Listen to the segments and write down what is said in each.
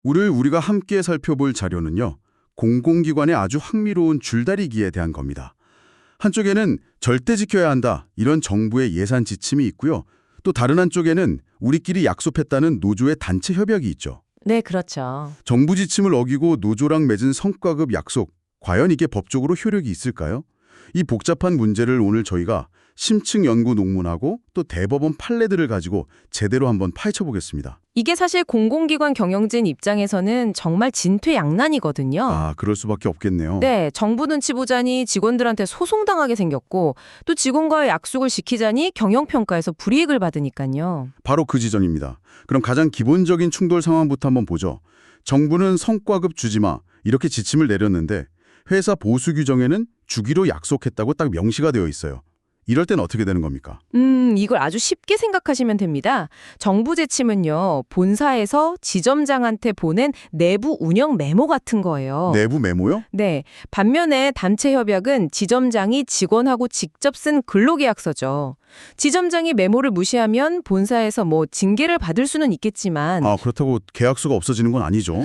오늘 우리가 함께 살펴볼 자료는요. 공공기관의 아주 흥미로운 줄다리기에 대한 겁니다. 한쪽에는 절대 지켜야 한다 이런 정부의 예산 지침이 있고요. 또 다른 한쪽에는 우리끼리 약속했다는 노조의 단체 협약이 있죠. 네, 그렇죠. 정부 지침을 어기고 노조랑 맺은 성과급 약속, 과연 이게 법적으로 효력이 있을까요? 이 복잡한 문제를 오늘 저희가 심층 연구 논문하고 또 대법원 판례들을 가지고 제대로 한번 파헤쳐 보겠습니다. 이게 사실 공공기관 경영진 입장에서는 정말 진퇴양난이거든요. 아, 그럴 수밖에 없겠네요. 네, 정부 눈치 보자니 직원들한테 소송당하게 생겼고 또 직원과의 약속을 지키자니 경영평가에서 불이익을 받으니까요. 바로 그 지점입니다. 그럼 가장 기본적인 충돌 상황부터 한번 보죠. 정부는 성과급 주지 마 이렇게 지침을 내렸는데 회사 보수 규정에는 주기로 약속했다고 딱 명시가 되어 있어요. 이럴 땐 어떻게 되는 겁니까? 이걸 아주 쉽게 생각하시면 됩니다. 정부 지침은요, 본사에서 지점장한테 보낸 내부 운영 메모 같은 거예요. 내부 메모요? 네. 반면에 단체 협약은 지점장이 직원하고 직접 쓴 근로계약서죠. 지점장이 메모를 무시하면 본사에서 징계를 받을 수는 있겠지만 아, 그렇다고 계약서가 없어지는 건 아니죠.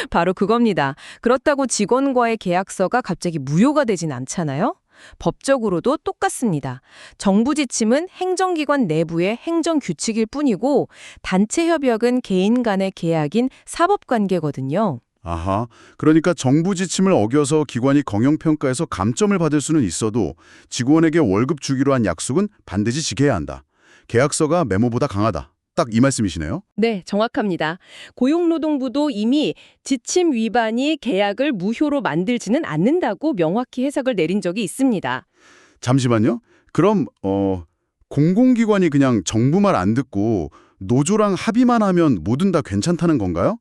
바로 그겁니다. 그렇다고 직원과의 계약서가 갑자기 무효가 되진 않잖아요. 법적으로도 똑같습니다. 정부 지침은 행정기관 내부의 행정규칙일 뿐이고 단체 협약은 개인 간의 계약인 사법관계거든요. 아하, 그러니까 정부 지침을 어겨서 기관이 경영평가에서 감점을 받을 수는 있어도 직원에게 월급 주기로 한 약속은 반드시 지켜야 한다. 계약서가 메모보다 강하다. 딱 이 말씀이시네요. 네, 정확합니다. 고용노동부도 이미 지침 위반이 계약을 무효로 만들지는 않는다고 명확히 해석을 내린 적이 있습니다. 잠시만요. 그럼 공공기관이 그냥 정부 말 안 듣고 노조랑 합의만 하면 뭐든 다 괜찮다는 건가요?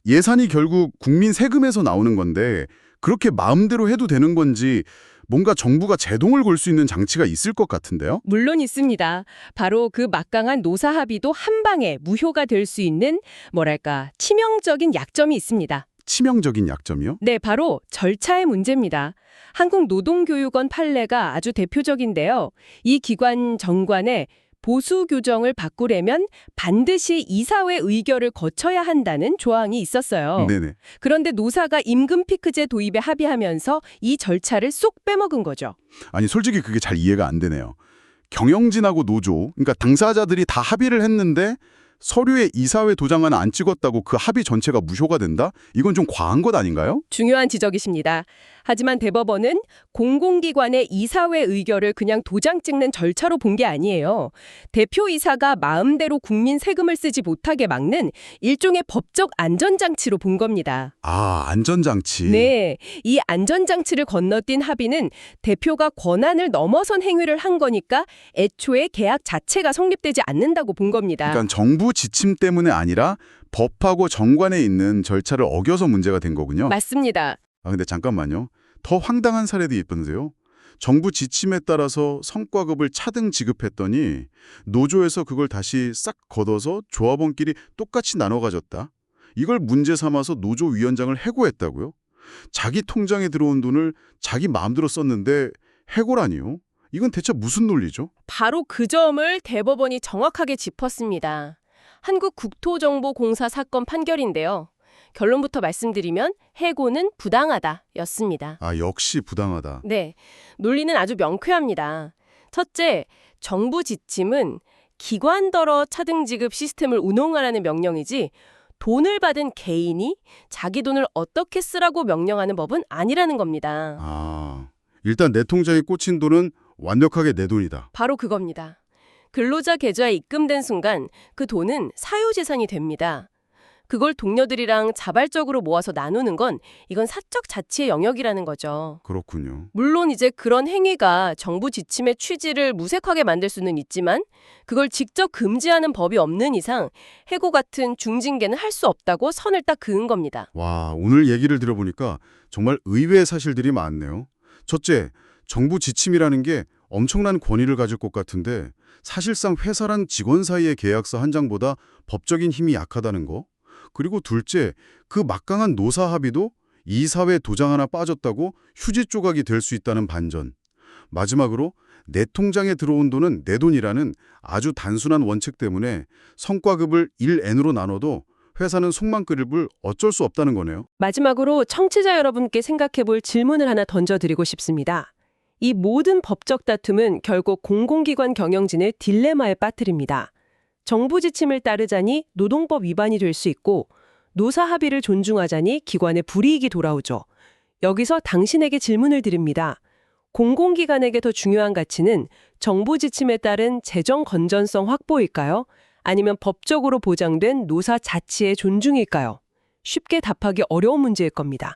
예산이 결국 국민 세금에서 나오는 건데 그렇게 마음대로 해도 되는 건지 뭔가 정부가 제동을 걸 수 있는 장치가 있을 것 같은데요? 물론 있습니다. 바로 그 막강한 노사 합의도 한 방에 무효가 될 수 있는 치명적인 약점이 있습니다. 치명적인 약점이요? 네, 바로 절차의 문제입니다. 한국노동교육원 판례가 아주 대표적인데요. 이 기관 정관에 보수 규정을 바꾸려면 반드시 이사회 의결을 거쳐야 한다는 조항이 있었어요. 네네. 그런데 노사가 임금 피크제 도입에 합의하면서 이 절차를 쏙 빼먹은 거죠. 아니 솔직히 그게 잘 이해가 안 되네요. 경영진하고 노조, 그러니까 당사자들이 다 합의를 했는데 서류에 이사회 도장은 안 찍었다고 그 합의 전체가 무효가 된다? 이건 좀 과한 것 아닌가요? 중요한 지적이십니다. 하지만 대법원은 공공기관의 이사회 의결을 그냥 도장 찍는 절차로 본 게 아니에요. 대표이사가 마음대로 국민 세금을 쓰지 못하게 막는 일종의 법적 안전장치로 본 겁니다. 아, 안전장치. 네, 이 안전장치를 건너뛴 합의는 대표가 권한을 넘어선 행위를 한 거니까 애초에 계약 자체가 성립되지 않는다고 본 겁니다. 그러니까 정부 지침 때문에 아니라 법하고 정관에 있는 절차를 어겨서 문제가 된 거군요. 맞습니다. 아, 근데 잠깐만요. 더 황당한 사례도 있던데요. 정부 지침에 따라서 성과급을 차등 지급했더니 노조에서 그걸 다시 싹 걷어서 조합원끼리 똑같이 나눠 가졌다. 이걸 문제 삼아서 노조 위원장을 해고했다고요? 자기 통장에 들어온 돈을 자기 마음대로 썼는데 해고라니요? 이건 대체 무슨 논리죠? 바로 그 점을 대법원이 정확하게 짚었습니다. 한국국토정보공사 사건 판결인데요. 결론부터 말씀드리면 해고는 부당하다였습니다. 아, 역시 부당하다. 네, 논리는 아주 명쾌합니다. 첫째, 정부 지침은 기관더러 차등 지급 시스템을 운영하라는 명령이지 돈을 받은 개인이 자기 돈을 어떻게 쓰라고 명령하는 법은 아니라는 겁니다. 아, 일단 내 통장에 꽂힌 돈은 완벽하게 내 돈이다. 바로 그겁니다. 근로자 계좌에 입금된 순간 그 돈은 사유재산이 됩니다. 그걸 동료들이랑 자발적으로 모아서 나누는 건 이건 사적 자치의 영역이라는 거죠. 그렇군요. 물론 이제 그런 행위가 정부 지침의 취지를 무색하게 만들 수는 있지만 그걸 직접 금지하는 법이 없는 이상 해고 같은 중징계는 할 수 없다고 선을 딱 그은 겁니다. 와, 오늘 얘기를 들어보니까 정말 의외의 사실들이 많네요. 첫째, 정부 지침이라는 게 엄청난 권위를 가질 것 같은데 사실상 회사랑 직원 사이의 계약서 한 장보다 법적인 힘이 약하다는 거. 그리고 둘째, 그 막강한 노사 합의도 이사회 도장 하나 빠졌다고 휴지 조각이 될 수 있다는 반전. 마지막으로 내 통장에 들어온 돈은 내 돈이라는 아주 단순한 원칙 때문에 성과급을 1N으로 나눠도 회사는 속만 끓일 어쩔 수 없다는 거네요. 마지막으로 청취자 여러분께 생각해 볼 질문을 하나 던져드리고 싶습니다. 이 모든 법적 다툼은 결국 공공기관 경영진을 딜레마에 빠뜨립니다. 정부 지침을 따르자니 노동법 위반이 될 수 있고 노사 합의를 존중하자니 기관에 불이익이 돌아오죠. 여기서 당신에게 질문을 드립니다. 공공기관에게 더 중요한 가치는 정부 지침에 따른 재정 건전성 확보일까요? 아니면 법적으로 보장된 노사 자치의 존중일까요? 쉽게 답하기 어려운 문제일 겁니다.